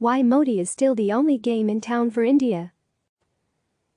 Why Modi is still the only game in town for India.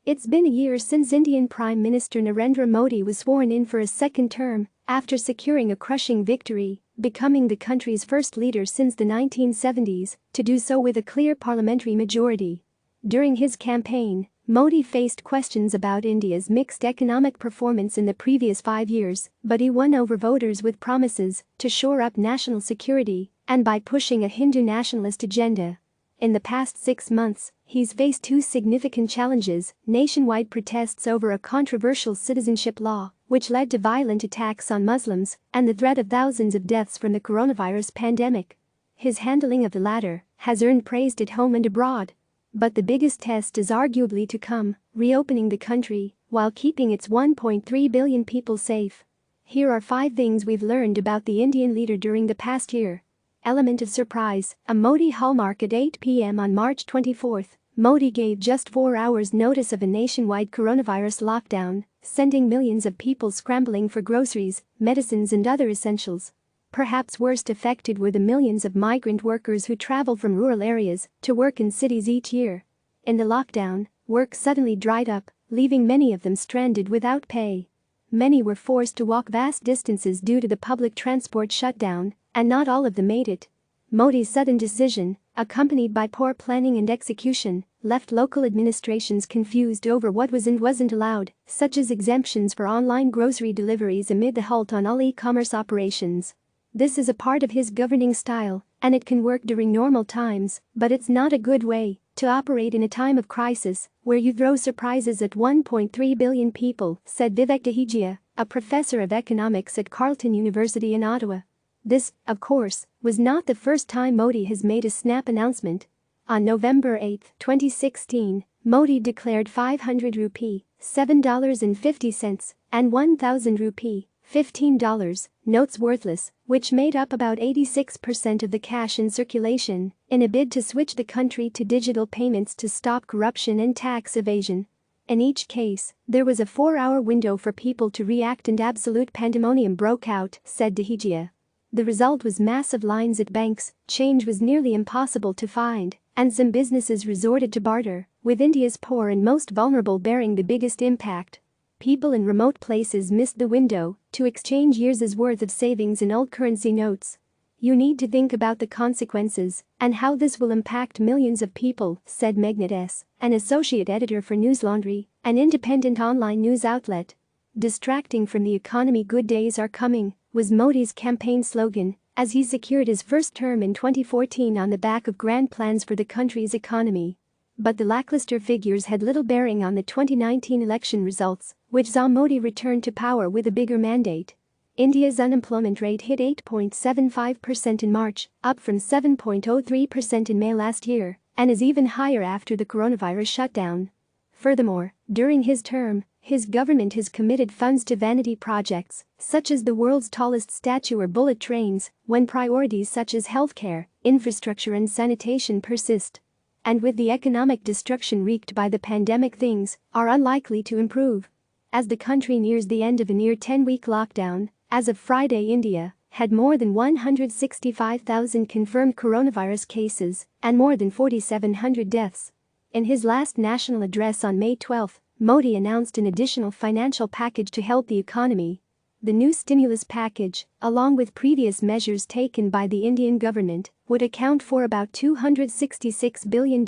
It's been a year since Indian Prime Minister Narendra Modi was sworn in for a second term after securing a crushing victory, becoming the country's first leader since the 1970s to do so with a clear parliamentary majority. During his campaign, Modi faced questions about India's mixed economic performance in the previous 5 years, but he won over voters with promises to shore up national security and by pushing a Hindu nationalist agenda. In the past 6 months, he's faced 2 significant challenges: nationwide protests over a controversial citizenship law, which led to violent attacks on Muslims, and the threat of thousands of deaths from the coronavirus pandemic. His handling of the latter has earned praise at home and abroad. But the biggest test is arguably to come: reopening the country while keeping its 1.3 billion people safe. Here are 5 things we've learned about the Indian leader during the past year. Element of surprise, a Modi hallmark. At 8 p.m. on March 24, Modi gave just 4 hours notice of a nationwide coronavirus lockdown, sending millions of people scrambling for groceries, medicines and other essentials. Perhaps worst affected were the millions of migrant workers who travel from rural areas to work in cities each year. In the lockdown, work suddenly dried up, leaving many of them stranded without pay. Many were forced to walk vast distances due to the public transport shutdown, and not all of them made it. Modi's sudden decision, accompanied by poor planning and execution, left local administrations confused over what was and wasn't allowed, such as exemptions for online grocery deliveries amid the halt on all e-commerce operations. This is a part of his governing style, and it can work during normal times, but it's not a good way to operate in a time of crisis where you throw surprises at 1.3 billion people, said Vivek Dahijia, a professor of economics at Carleton University in Ottawa. This, of course, was not the first time Modi has made a snap announcement. On November 8, 2016, Modi declared 500 rupee $7.50 and 1,000 rupee $15 notes worthless, which made up about 86% of the cash in circulation, in a bid to switch the country to digital payments to stop corruption and tax evasion. In each case, there was a 4-hour window for people to react and absolute pandemonium broke out, said Dahijia. The result was massive lines at banks, change was nearly impossible to find, and some businesses resorted to barter, with India's poor and most vulnerable bearing the biggest impact. People in remote places missed the window to exchange years' worth of savings in old currency notes. You need to think about the consequences and how this will impact millions of people, said Meghna S., an associate editor for News Laundry, an independent online news outlet. Distracting from the economy, good days are coming, was Modi's campaign slogan as he secured his first term in 2014 on the back of grand plans for the country's economy. But the lackluster figures had little bearing on the 2019 election results, which saw Modi return to power with a bigger mandate. India's unemployment rate hit 8.75% in March, up from 7.03% in May last year, and is even higher after the coronavirus shutdown. Furthermore, during his term, his government has committed funds to vanity projects, such as the world's tallest statue or bullet trains, when priorities such as healthcare, infrastructure and sanitation persist. And with the economic destruction wreaked by the pandemic, things are unlikely to improve. As the country nears the end of a near 10-week lockdown, as of Friday, India had more than 165,000 confirmed coronavirus cases and more than 4,700 deaths. In his last national address on May 12, Modi announced an additional financial package to help the economy. The new stimulus package, along with previous measures taken by the Indian government, would account for about $266 billion,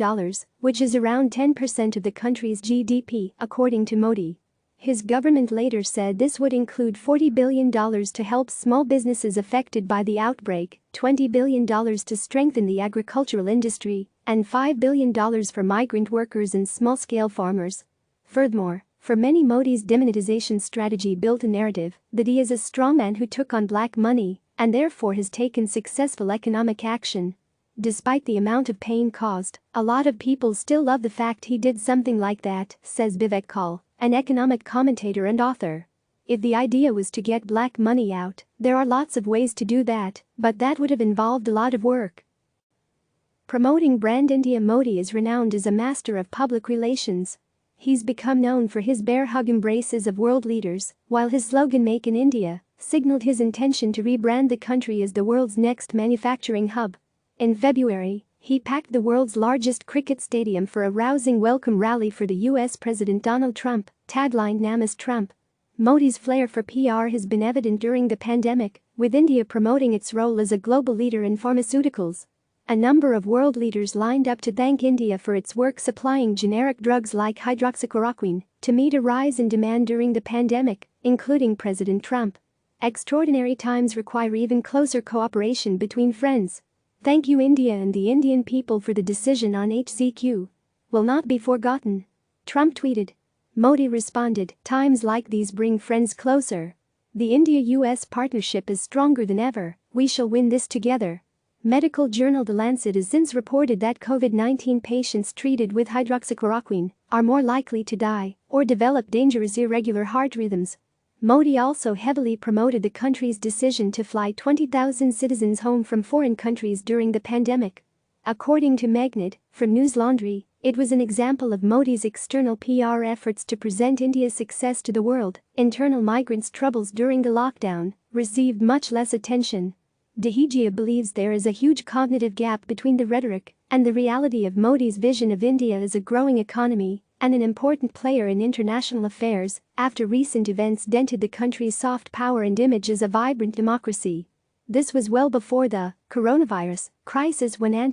which is around 10% of the country's GDP, according to Modi. His government later said this would include $40 billion to help small businesses affected by the outbreak, $20 billion to strengthen the agricultural industry, and $5 billion for migrant workers and small-scale farmers. Furthermore, for many, Modi's demonetization strategy built a narrative that he is a strongman who took on black money and therefore has taken successful economic action. Despite the amount of pain caused, a lot of people still love the fact he did something like that, says Vivek Kaul, an economic commentator and author. If the idea was to get black money out, there are lots of ways to do that, but that would have involved a lot of work. Promoting brand India, Modi is renowned as a master of public relations. He's become known for his bear hug embraces of world leaders, while his slogan "Make in India" signaled his intention to rebrand the country as the world's next manufacturing hub. In February, He packed the world's largest cricket stadium for a rousing welcome rally for the US President Donald Trump, taglined Namaste Trump. Modi's flair for PR has been evident during the pandemic, with India promoting its role as a global leader in pharmaceuticals. A number of world leaders lined up to thank India for its work supplying generic drugs like hydroxychloroquine to meet a rise in demand during the pandemic, including President Trump. Extraordinary times require even closer cooperation between friends. Thank you India and the Indian people for the decision on HCQ. Will not be forgotten. Trump tweeted. Modi responded, times like these bring friends closer. The India-US partnership is stronger than ever, we shall win this together. Medical journal The Lancet has since reported that COVID-19 patients treated with hydroxychloroquine are more likely to die or develop dangerous irregular heart rhythms. Modi also heavily promoted the country's decision to fly 20,000 citizens home from foreign countries during the pandemic. According to Meghnad, from News Laundry, it was an example of Modi's external PR efforts to present India's success to the world. Internal migrants' troubles during the lockdown received much less attention. Dehijia believes there is a huge cognitive gap between the rhetoric and the reality of Modi's vision of India as a growing economy and an important player in international affairs after recent events dented the country's soft power and image as a vibrant democracy. This was well before the coronavirus crisis when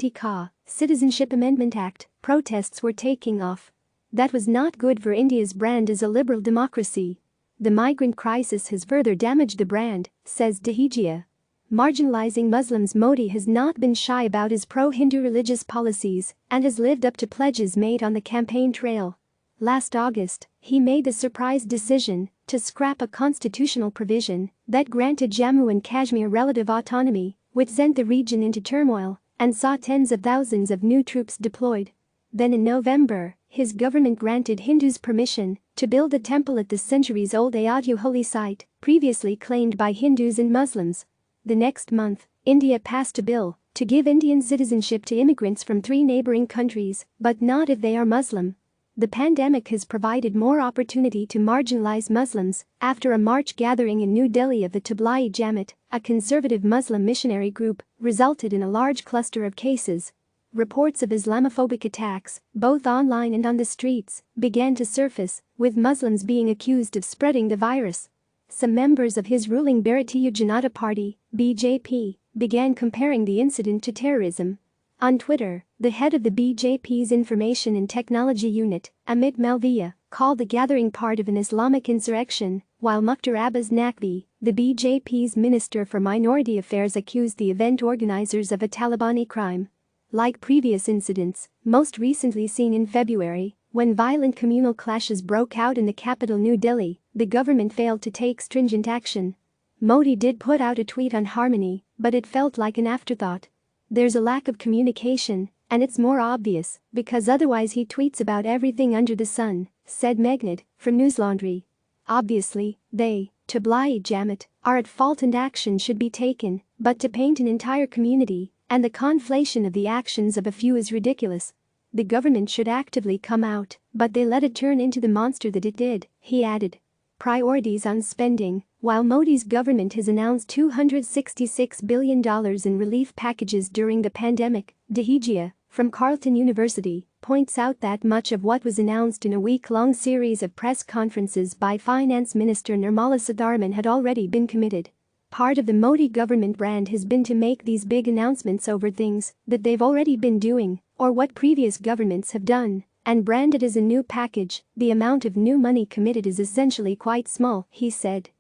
Citizenship Amendment Act protests were taking off. That was not good for India's brand as a liberal democracy. The migrant crisis has further damaged the brand, says Dehijia. Marginalizing Muslims, Modi has not been shy about his pro-Hindu religious policies and has lived up to pledges made on the campaign trail. Last August, he made the surprise decision to scrap a constitutional provision that granted Jammu and Kashmir relative autonomy, which sent the region into turmoil and saw tens of thousands of new troops deployed. Then in November, his government granted Hindus permission to build a temple at the centuries-old Ayodhya holy site, previously claimed by Hindus and Muslims. The next month, India passed a bill to give Indian citizenship to immigrants from 3 neighboring countries, but not if they are Muslim. The pandemic has provided more opportunity to marginalize Muslims after a March gathering in New Delhi of the Tablighi Jamaat, a conservative Muslim missionary group, resulted in a large cluster of cases. Reports of Islamophobic attacks, both online and on the streets, began to surface, with Muslims being accused of spreading the virus. Some members of his ruling Bharatiya Janata Party, BJP, began comparing the incident to terrorism. On Twitter, the head of the BJP's Information and Technology Unit, Amit Malviya, called the gathering part of an Islamic insurrection, while Mukhtar Abbas Naqvi, the BJP's Minister for Minority Affairs, accused the event organizers of a Talibani crime. Like previous incidents, most recently seen in February, when violent communal clashes broke out in the capital New Delhi, the government failed to take stringent action. Modi did put out a tweet on harmony, but it felt like an afterthought. There's a lack of communication, and it's more obvious because otherwise he tweets about everything under the sun, said Meghnad, from News Laundry. Obviously, they, Tablighi Jamaat, are at fault and action should be taken, but to paint an entire community and the conflation of the actions of a few is ridiculous. The government should actively come out, but they let it turn into the monster that it did, he added. Priorities on spending. While Modi's government has announced $266 billion in relief packages during the pandemic, Dehijia, from Carleton University, points out that much of what was announced in a week-long series of press conferences by Finance Minister Nirmala Sitharaman had already been committed. Part of the Modi government brand has been to make these big announcements over things that they've already been doing or what previous governments have done and brand it as a new package. The amount of new money committed is essentially quite small, he said.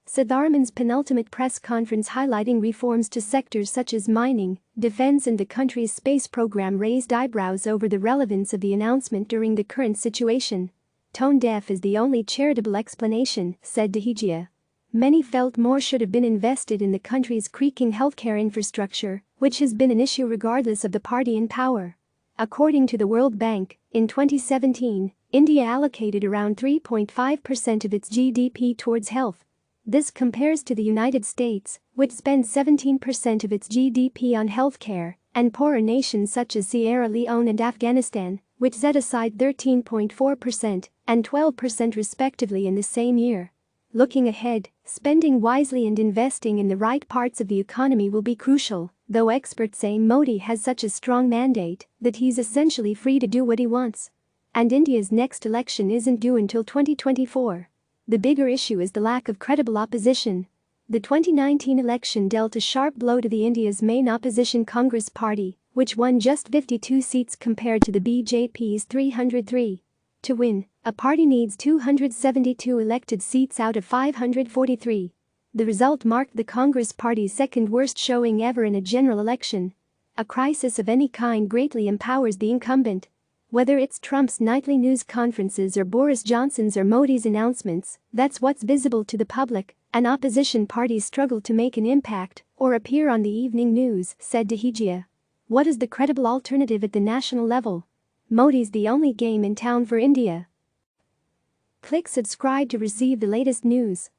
Sitharaman's penultimate press conference highlighting reforms to sectors such as mining, defense and the country's space program raised eyebrows over the relevance of the announcement during the current situation. Tone deaf is the only charitable explanation, said Dehijia. Many felt more should have been invested in the country's creaking healthcare infrastructure, which has been an issue regardless of the party in power. According to the World Bank, in 2017, India allocated around 3.5% of its GDP towards health. This compares to the United States, which spends 17% of its GDP on healthcare, and poorer nations such as Sierra Leone and Afghanistan, which set aside 13.4% and 12% respectively in the same year. Looking ahead, spending wisely and investing in the right parts of the economy will be crucial, Though experts say Modi has such a strong mandate that he's essentially free to do what he wants. And India's next election isn't due until 2024. The bigger issue is the lack of credible opposition. The 2019 election dealt a sharp blow to India's main opposition Congress party, which won just 52 seats compared to the BJP's 303. To win, a party needs 272 elected seats out of 543. The result marked the Congress party's second-worst showing ever in a general election. A crisis of any kind greatly empowers the incumbent. Whether it's Trump's nightly news conferences or Boris Johnson's or Modi's announcements, that's what's visible to the public. An opposition party struggle to make an impact or appear on the evening news, said Dahijia. What is the credible alternative at the national level? Modi's the only game in town for India. Click subscribe to receive the latest news.